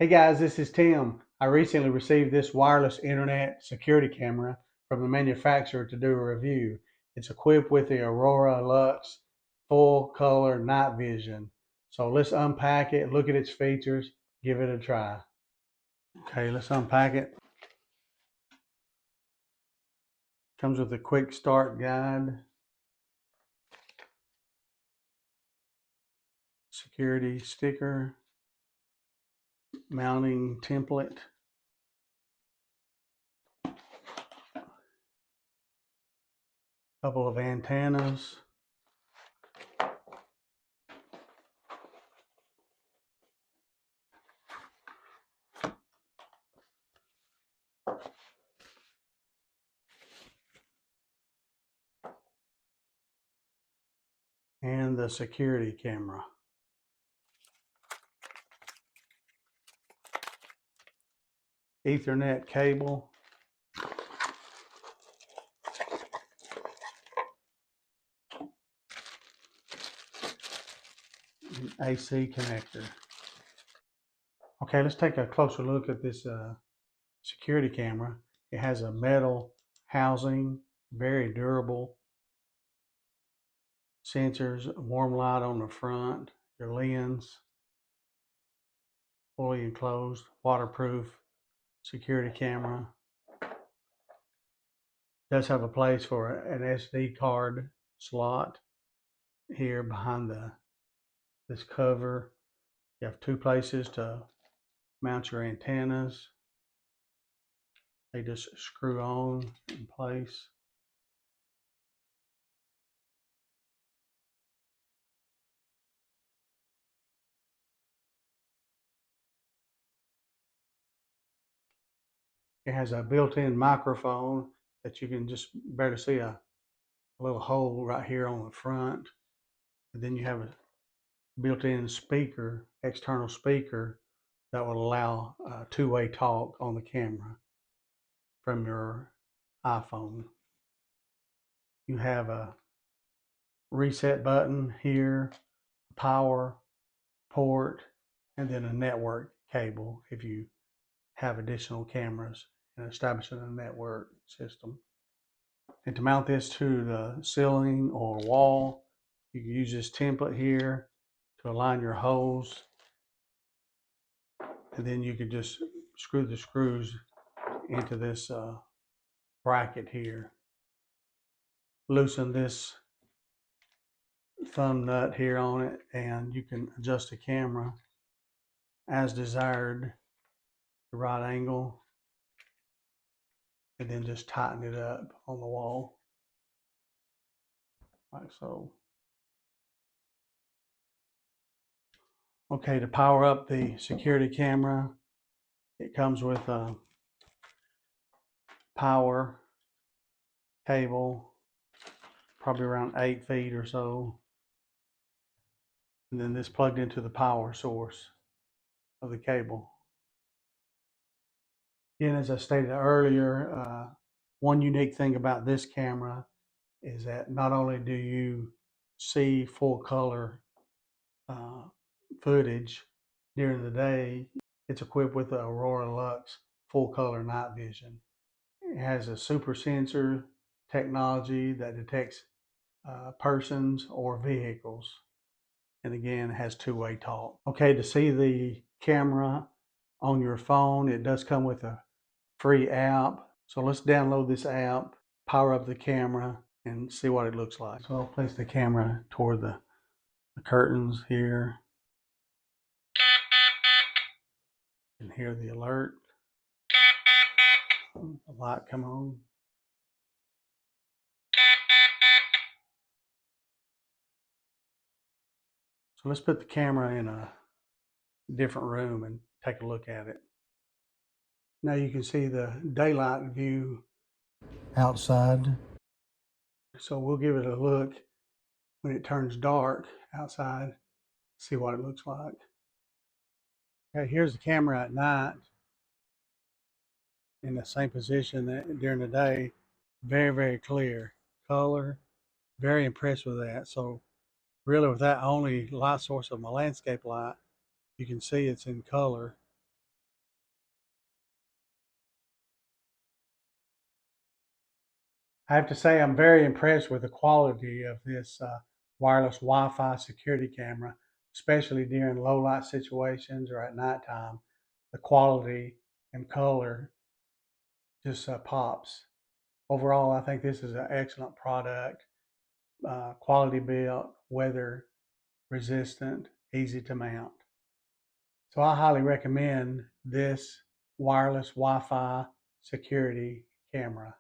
Hey guys, this is Tim. I recently received this wireless internet security camera from the manufacturer to do a review. It's equipped with the Aurora Lux full color night vision. So let's unpack it, look at its features, give it a try. Okay, let's unpack it. Comes with a quick start guide, security sticker, mounting template, couple of antennas, and the security camera. Ethernet cable, and AC connector. Okay, let's take a closer look at this security camera. It has a metal housing, very durable. Sensors, warm light on the front, your lens, fully enclosed, waterproof security camera. Does have a place for an SD card slot here behind this cover. You have two places to mount your antennas. They just screw on in place. It has a built-in microphone that you can just barely see a little hole right here on the front. And then you have a built-in speaker, external speaker, that will allow two-way talk on the camera from your iPhone. You have a reset button here, power port, and then a network cable if you have additional cameras and establishing a network system. And to mount this to the ceiling or wall, you can use this template here to align your holes. And then you could just screw the screws into this bracket here. Loosen this thumb nut here on it, and you can adjust the camera as desired, the right angle, and then just tighten it up on the wall, like so. Okay, to power up the security camera, it comes with a power cable, probably around 8 feet or so. And then this plugged into the power source of the cable. Again, as I stated earlier, one unique thing about this camera is that not only do you see full color footage during the day, it's equipped with the Aurora Lux full color night vision. It has a super sensor technology that detects persons or vehicles. And again, it has two-way talk. Okay, to see the camera on your phone, it does come with a free app. So let's download this app, power up the camera, and see what it looks like. So I'll place the camera toward the curtains here. You can hear the alert. The light come on. So let's put the camera in a different room and take a look at it. Now you can see the daylight view outside. So we'll give it a look when it turns dark outside, see what it looks like. Okay, here's the camera at night in the same position that during the day. Very, very clear color. Very impressed with that. So really with that only light source of my landscape light, you can see it's in color I have to say I'm very impressed with the quality of this wireless Wi-Fi security camera, especially during low light situations or at nighttime. The quality and color just pops. Overall, I think this is an excellent product, quality built, weather resistant, easy to mount. So I highly recommend this wireless Wi-Fi security camera.